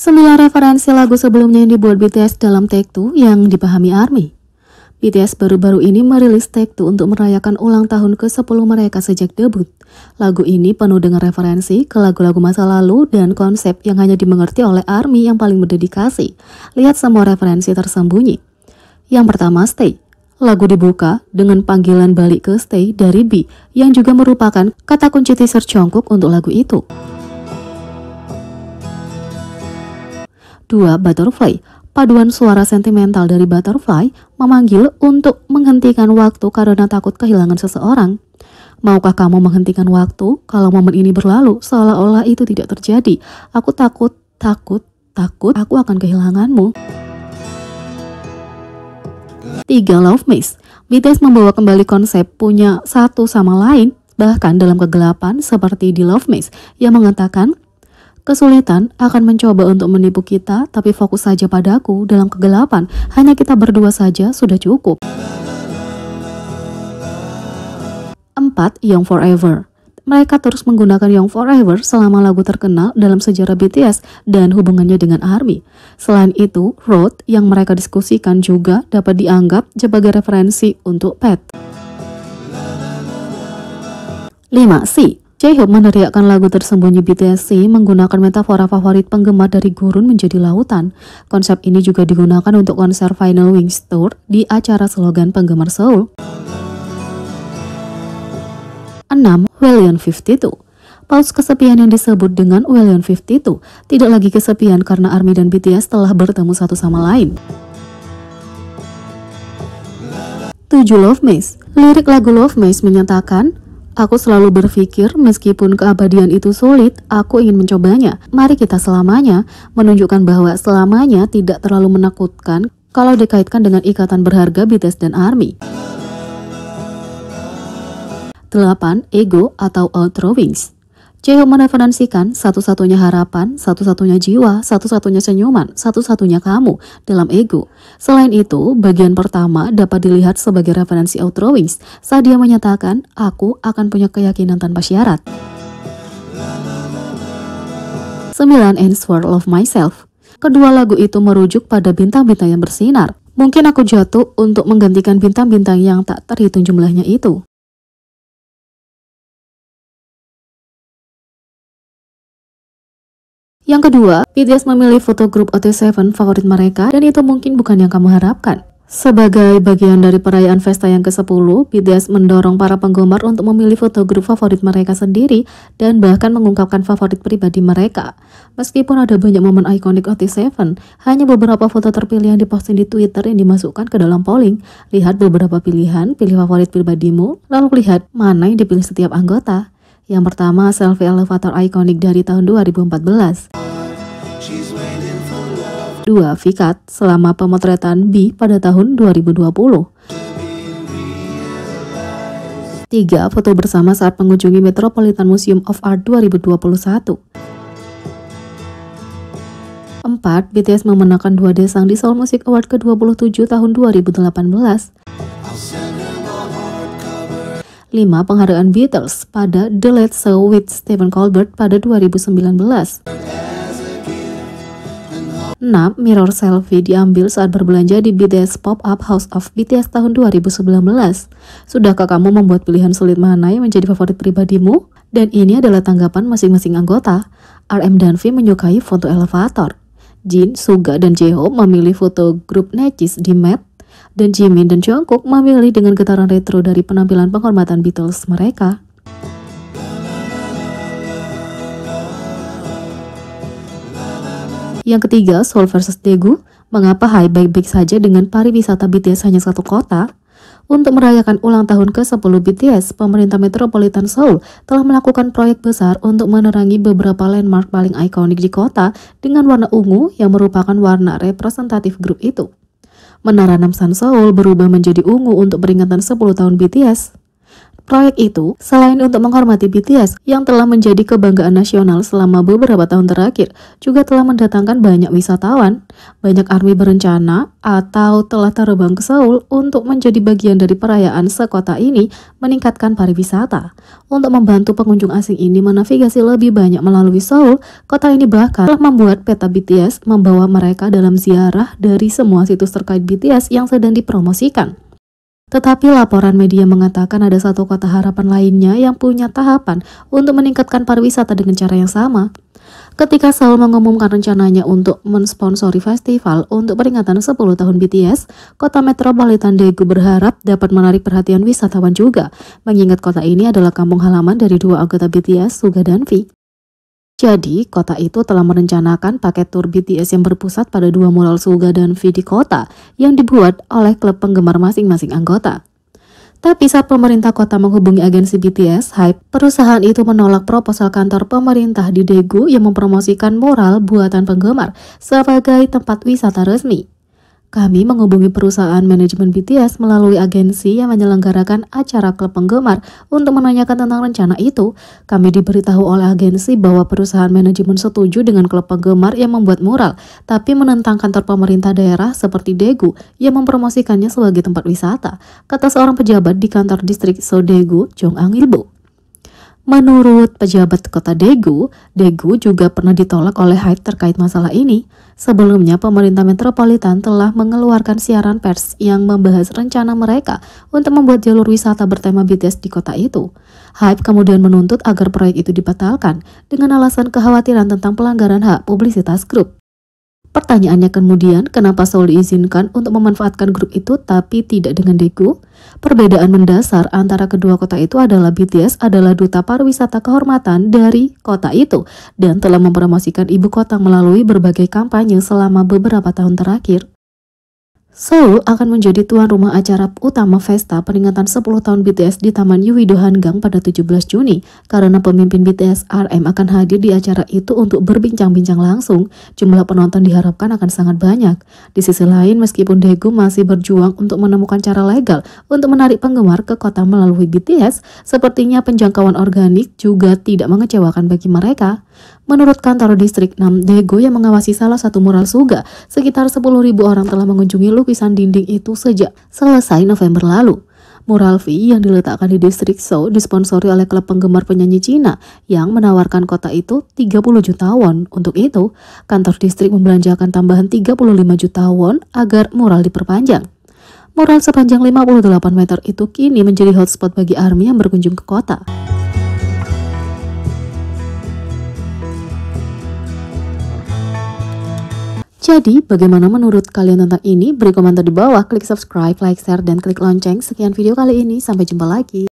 9 referensi lagu sebelumnya yang dibuat BTS dalam Take-Two yang dipahami ARMY. BTS baru-baru ini merilis Take-Two untuk merayakan ulang tahun ke-10 mereka sejak debut. Lagu ini penuh dengan referensi ke lagu-lagu masa lalu dan konsep yang hanya dimengerti oleh ARMY yang paling berdedikasi. Lihat semua referensi tersembunyi. Yang pertama, Stay. Lagu dibuka dengan panggilan balik ke Stay dari B, yang juga merupakan kata kunci teaser Jungkook untuk lagu itu. 2. Butterfly. Paduan suara sentimental dari Butterfly memanggil untuk menghentikan waktu karena takut kehilangan seseorang. Maukah kamu menghentikan waktu kalau momen ini berlalu seolah-olah itu tidak terjadi? Aku takut aku akan kehilanganmu. 3. Love Maze. BTS membawa kembali konsep punya satu sama lain bahkan dalam kegelapan seperti di Love Maze yang mengatakan, kesulitan akan mencoba untuk menipu kita, tapi fokus saja padaku dalam kegelapan. Hanya kita berdua saja sudah cukup. 4. Young Forever. Mereka terus menggunakan Young Forever selama lagu terkenal dalam sejarah BTS dan hubungannya dengan ARMY. Selain itu, Road yang mereka diskusikan juga dapat dianggap sebagai referensi untuk Pet. 5. C. J-Hope meneriakkan lagu tersembunyi BTS menggunakan metafora favorit penggemar dari gurun menjadi lautan. Konsep ini juga digunakan untuk konser Final Wings Tour di acara slogan penggemar Seoul. 6. Hwalion 52. Paus kesepian yang disebut dengan Hwalion 52 tidak lagi kesepian karena ARMY dan BTS telah bertemu satu sama lain. 7. Love Maze. Lirik lagu Love Maze menyatakan, aku selalu berpikir meskipun keabadian itu sulit, aku ingin mencobanya. Mari kita selamanya, menunjukkan bahwa selamanya tidak terlalu menakutkan kalau dikaitkan dengan ikatan berharga BTS dan ARMY. 8. Ego atau Outro Wings. J-Hope mereferensikan satu-satunya harapan, satu-satunya jiwa, satu-satunya senyuman, satu-satunya kamu dalam Ego. Selain itu, bagian pertama dapat dilihat sebagai referensi Outro Wings saat dia menyatakan, aku akan punya keyakinan tanpa syarat. 9. Answer Love Myself. Kedua lagu itu merujuk pada bintang-bintang yang bersinar. Mungkin aku jatuh untuk menggantikan bintang-bintang yang tak terhitung jumlahnya itu. Yang kedua, BTS memilih foto grup OT7 favorit mereka dan itu mungkin bukan yang kamu harapkan. Sebagai bagian dari perayaan Festa yang ke-10, BTS mendorong para penggemar untuk memilih foto grup favorit mereka sendiri dan bahkan mengungkapkan favorit pribadi mereka. Meskipun ada banyak momen ikonik OT7, hanya beberapa foto terpilih yang diposting di Twitter yang dimasukkan ke dalam polling. Lihat beberapa pilihan, pilih favorit pribadimu, lalu lihat mana yang dipilih setiap anggota. Yang pertama, selfie elevator ikonik dari tahun 2014. 2. Vikat selama pemotretan B pada tahun 2020. 3. Foto bersama saat mengunjungi Metropolitan Museum of Art 2021. 4. BTS memenangkan 2 desang di Seoul Music Award ke-27 tahun 2018. 5. Penghargaan Beatles pada The Late Show with Stephen Colbert pada 2019. 6. Mirror selfie diambil saat berbelanja di BTS Pop-Up House of BTS tahun 2019. Sudahkah kamu membuat pilihan sulit mana yang menjadi favorit pribadimu? Dan ini adalah tanggapan masing-masing anggota. RM dan V menyukai foto elevator. Jin, Suga, dan J-Hope memilih foto grup Necis di Met. Dan Jimin dan Jungkook memilih dengan getaran retro dari penampilan penghormatan Beatles mereka. Yang ketiga, Seoul vs Daegu. Mengapa HYBE baik-baik saja dengan pariwisata BTS hanya satu kota? Untuk merayakan ulang tahun ke-10 BTS, pemerintah Metropolitan Seoul telah melakukan proyek besar untuk menerangi beberapa landmark paling ikonik di kota dengan warna ungu yang merupakan warna representatif grup itu. Menara Namsan Seoul berubah menjadi ungu untuk peringatan 10 tahun BTS. Proyek itu, selain untuk menghormati BTS yang telah menjadi kebanggaan nasional selama beberapa tahun terakhir, juga telah mendatangkan banyak wisatawan. Banyak ARMY berencana atau telah terbang ke Seoul untuk menjadi bagian dari perayaan sekota ini, meningkatkan pariwisata. Untuk membantu pengunjung asing ini menavigasi lebih banyak melalui Seoul, kota ini bahkan telah membuat peta BTS membawa mereka dalam ziarah dari semua situs terkait BTS yang sedang dipromosikan. Tetapi laporan media mengatakan ada satu kota harapan lainnya yang punya tahapan untuk meningkatkan pariwisata dengan cara yang sama. Ketika Seoul mengumumkan rencananya untuk mensponsori festival untuk peringatan 10 tahun BTS, kota metropolitan Daegu berharap dapat menarik perhatian wisatawan juga, mengingat kota ini adalah kampung halaman dari dua anggota BTS, Suga dan V. Jadi, kota itu telah merencanakan paket tur BTS yang berpusat pada dua mural Suga dan V di kota yang dibuat oleh klub penggemar masing-masing anggota. Tapi saat pemerintah kota menghubungi agensi BTS, HYBE, perusahaan itu menolak proposal kantor pemerintah di Daegu yang mempromosikan mural buatan penggemar sebagai tempat wisata resmi. Kami menghubungi perusahaan manajemen BTS melalui agensi yang menyelenggarakan acara klub penggemar untuk menanyakan tentang rencana itu. Kami diberitahu oleh agensi bahwa perusahaan manajemen setuju dengan klub penggemar yang membuat mural, tapi menentang kantor pemerintah daerah seperti Daegu yang mempromosikannya sebagai tempat wisata, kata seorang pejabat di kantor distrik Daegu, Jong Ang-ilbo. Menurut pejabat kota Daegu, Daegu juga pernah ditolak oleh HYBE terkait masalah ini. Sebelumnya, pemerintah metropolitan telah mengeluarkan siaran pers yang membahas rencana mereka untuk membuat jalur wisata bertema BTS di kota itu. HYBE kemudian menuntut agar proyek itu dibatalkan dengan alasan kekhawatiran tentang pelanggaran hak publisitas grup. Pertanyaannya kemudian, kenapa Seoul diizinkan untuk memanfaatkan grup itu tapi tidak dengan Daegu? Perbedaan mendasar antara kedua kota itu adalah BTS adalah duta pariwisata kehormatan dari kota itu dan telah mempromosikan ibu kota melalui berbagai kampanye selama beberapa tahun terakhir. Seoul akan menjadi tuan rumah acara utama Pesta peringatan 10 tahun BTS di Taman Yuido Hangang pada 17 Juni karena pemimpin BTS RM akan hadir di acara itu untuk berbincang-bincang langsung. Jumlah penonton diharapkan akan sangat banyak. Di sisi lain, meskipun Daegu masih berjuang untuk menemukan cara legal untuk menarik penggemar ke kota melalui BTS, sepertinya penjangkauan organik juga tidak mengecewakan bagi mereka. Menurut kantor distrik 6 Daegu yang mengawasi salah satu mural Suga, sekitar 10.000 orang telah mengunjungi lukisan dinding itu sejak selesai November lalu. Mural V yang diletakkan di distrik Seoul disponsori oleh klub penggemar penyanyi Cina yang menawarkan kota itu 30 juta won. Untuk itu, kantor distrik membelanjakan tambahan 35 juta won agar mural diperpanjang. Mural sepanjang 58 meter itu kini menjadi hotspot bagi ARMY yang berkunjung ke kota. Jadi, bagaimana menurut kalian tentang ini? Beri komentar di bawah, klik subscribe, like, share, dan klik lonceng. Sekian video kali ini, sampai jumpa lagi.